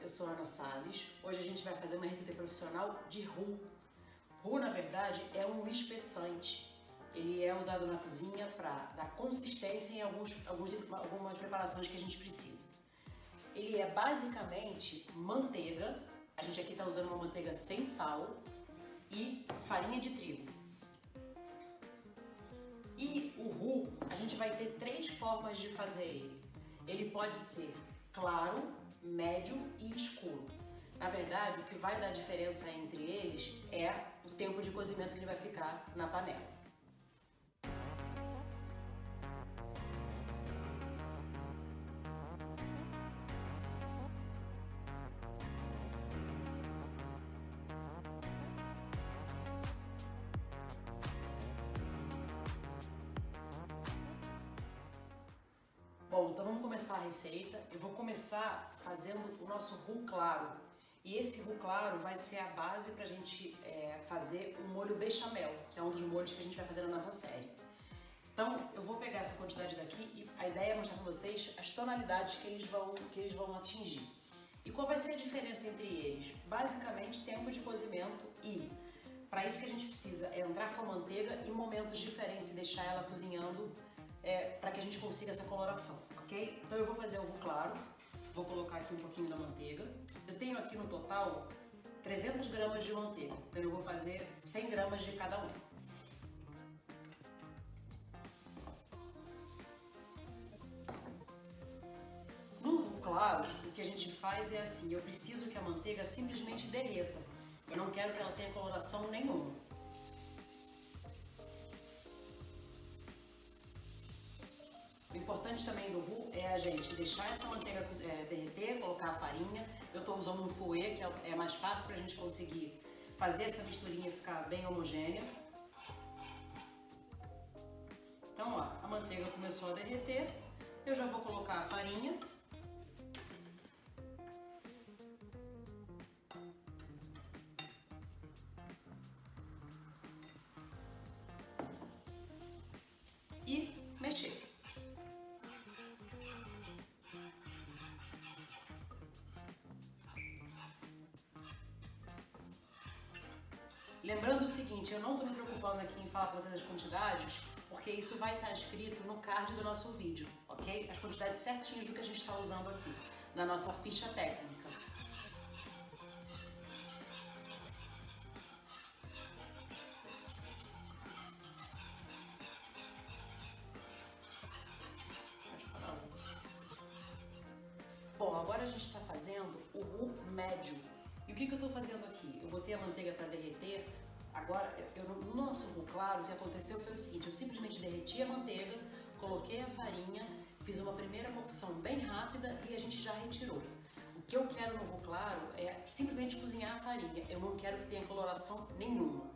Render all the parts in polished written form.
eu sou Ana Salles. Hoje a gente vai fazer uma receita profissional de roux. Roux, na verdade, é um espessante. Ele é usado na cozinha para dar consistência em algumas preparações que a gente precisa. Ele é basicamente manteiga, a gente aqui está usando uma manteiga sem sal, e farinha de trigo. E o roux, a gente vai ter 3 formas de fazer ele. Ele pode ser claro, médio e escuro. Na verdade, o que vai dar diferença entre eles é o tempo de cozimento que ele vai ficar na panela. Bom, então vamos começar a receita. Eu vou começar fazendo o nosso roux claro. E esse roux claro vai ser a base para a gente fazer o molho bechamel, que é um dos molhos que a gente vai fazer na nossa série. Então, eu vou pegar essa quantidade daqui e a ideia é mostrar para vocês as tonalidades que eles vão atingir. E qual vai ser a diferença entre eles? Basicamente, tempo de cozimento e, para isso que a gente precisa é entrar com a manteiga em momentos diferentes e deixar ela cozinhando para que a gente consiga essa coloração, ok? Então eu vou fazer o roux claro, vou colocar aqui um pouquinho da manteiga. Eu tenho aqui no total 300 gramas de manteiga, então eu vou fazer 100 gramas de cada um. No roux claro, o que a gente faz é assim, eu preciso que a manteiga simplesmente derreta. Eu não quero que ela tenha coloração nenhuma. O importante também do roux é a gente deixar essa manteiga derreter, colocar a farinha. Eu estou usando um fouet, que é mais fácil para a gente conseguir fazer essa misturinha ficar bem homogênea. Então, ó, a manteiga começou a derreter, eu já vou colocar a farinha. E mexer. Lembrando o seguinte, eu não estou me preocupando aqui em falar para vocês as quantidades, porque isso vai estar escrito no card do nosso vídeo, ok? As quantidades certinhas do que a gente está usando aqui, na nossa ficha técnica. Bom, agora a gente está fazendo o roux médio. E o que eu estou fazendo aqui? Eu botei a manteiga para derreter. Agora, no nosso roux claro, o que aconteceu foi o seguinte, eu simplesmente derreti a manteiga, coloquei a farinha, fiz uma primeira cocção bem rápida e a gente já retirou. O que eu quero no roux claro é simplesmente cozinhar a farinha, eu não quero que tenha coloração nenhuma.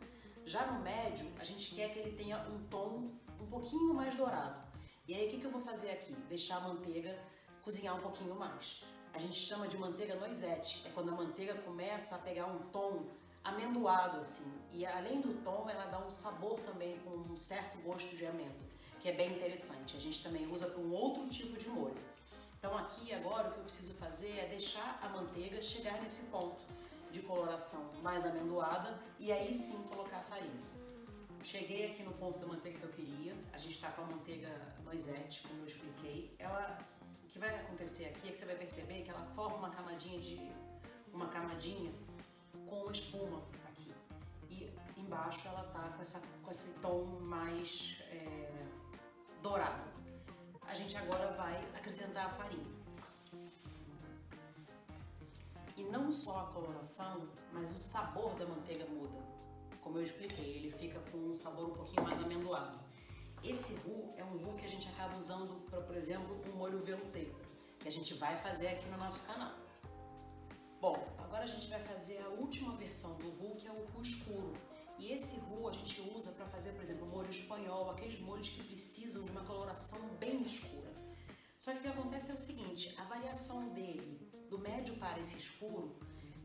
Já no médio, a gente quer que ele tenha um tom um pouquinho mais dourado. E aí, o que eu vou fazer aqui? Deixar a manteiga cozinhar um pouquinho mais. A gente chama de manteiga noisette, é quando a manteiga começa a pegar um tom amendoado assim, e além do tom ela dá um sabor também com um certo gosto de amêndoa, que é bem interessante. A gente também usa para um outro tipo de molho. Então aqui agora o que eu preciso fazer é deixar a manteiga chegar nesse ponto de coloração mais amendoada e aí sim colocar a farinha. Cheguei aqui no ponto da manteiga que eu queria, a gente está com a manteiga noisette, como eu expliquei. O que vai acontecer aqui é que você vai perceber que ela forma uma camadinha com espuma aqui. E embaixo ela tá com esse tom mais dourado. A gente agora vai acrescentar a farinha. E não só a coloração, mas o sabor da manteiga muda. Como eu expliquei, ele fica com um sabor um pouquinho mais amendoado. Esse roux é um roux que a gente acaba usando para, por exemplo, um molho velouté, que a gente vai fazer aqui no nosso canal. Bom, agora a gente vai fazer a última versão do roux, que é o roux escuro. E esse roux a gente usa para fazer, por exemplo, molho espanhol, aqueles molhos que precisam de uma coloração bem escura. Só que o que acontece é o seguinte, a variação dele, do médio para esse escuro,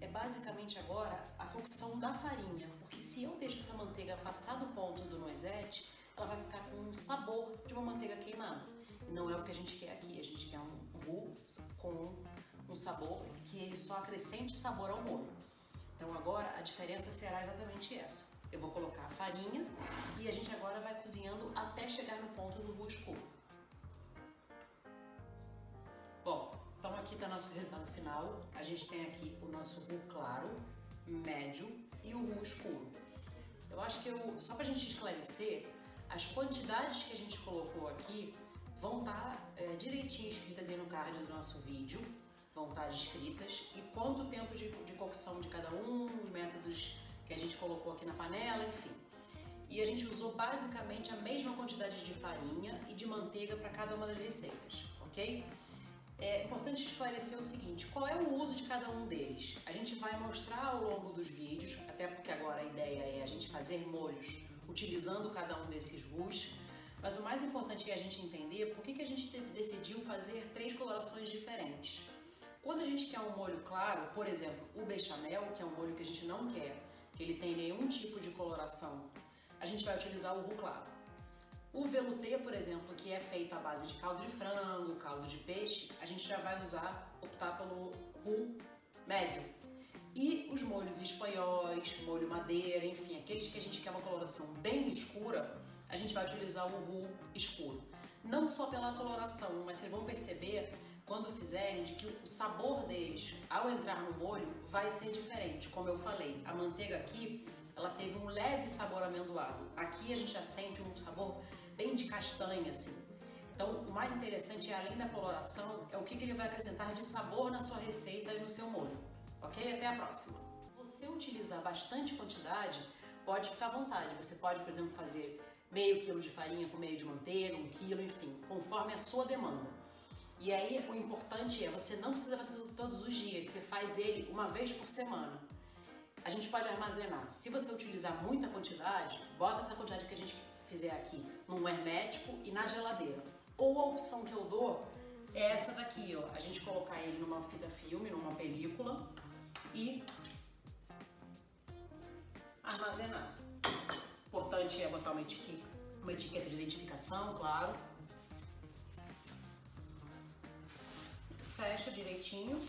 é basicamente agora a cocção da farinha, porque se eu deixo essa manteiga passar do ponto do noisette, ela vai ficar com um sabor de uma manteiga queimada. E não é o que a gente quer aqui, a gente quer um roux com um sabor que ele só acrescente sabor ao molho. Então agora a diferença será exatamente essa. Eu vou colocar a farinha e a gente agora vai cozinhando até chegar no ponto do roux escuro. Bom, então aqui está nosso resultado final. A gente tem aqui o nosso roux claro, médio e o roux escuro. Eu acho que só para a gente esclarecer, as quantidades que a gente colocou aqui vão estar direitinho escritas aí no card do nosso vídeo, vão estar descritas, e quanto tempo de cocção de cada um, os métodos que a gente colocou aqui na panela, enfim. E a gente usou basicamente a mesma quantidade de farinha e de manteiga para cada uma das receitas, ok? É importante esclarecer o seguinte, qual é o uso de cada um deles? A gente vai mostrar ao longo dos vídeos, até porque agora a ideia é a gente fazer molhos utilizando cada um desses roux, mas o mais importante é a gente entender por que a gente decidiu fazer 3 colorações diferentes. Quando a gente quer um molho claro, por exemplo, o bechamel, que é um molho que a gente não quer que ele tenha nenhum tipo de coloração, a gente vai utilizar o roux claro. O velouté, por exemplo, que é feito à base de caldo de frango, caldo de peixe, a gente já vai optar pelo roux médio. E os molhos espanhóis, molho madeira, enfim, aqueles que a gente quer uma coloração bem escura, a gente vai utilizar o roux escuro. Não só pela coloração, mas vocês vão perceber quando fizerem de que o sabor deles, ao entrar no molho, vai ser diferente. Como eu falei, a manteiga aqui, ela teve um leve sabor amendoado. Aqui a gente já sente um sabor bem de castanha, assim. Então, o mais interessante, além da coloração, é o que ele vai acrescentar de sabor na sua receita e no seu molho. Ok? Até a próxima! Se você utilizar bastante quantidade, pode ficar à vontade. Você pode, por exemplo, fazer meio quilo de farinha com meio de manteiga, 1 quilo, enfim, conforme a sua demanda. E aí, o importante é, você não precisa fazer todos os dias, você faz ele uma vez por semana. A gente pode armazenar. Se você utilizar muita quantidade, bota essa quantidade que a gente fizer aqui num hermético e na geladeira. Ou a opção que eu dou é essa daqui, ó. A gente colocar ele numa fita filme, numa película e armazenar. Importante é botar uma etiqueta de identificação, claro. Fecha direitinho.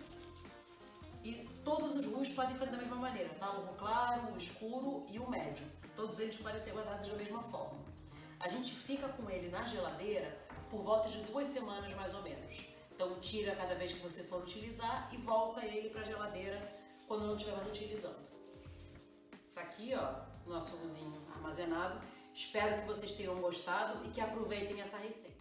E todos os roux podem fazer da mesma maneira, tá? O roux claro, o escuro e o médio. Todos eles podem ser guardados da mesma forma. A gente fica com ele na geladeira por volta de 2 semanas mais ou menos. Então tira cada vez que você for utilizar e volta ele para a geladeira quando não estiver mais utilizando. Tá aqui, ó, o nosso rouszinho armazenado. Espero que vocês tenham gostado e que aproveitem essa receita.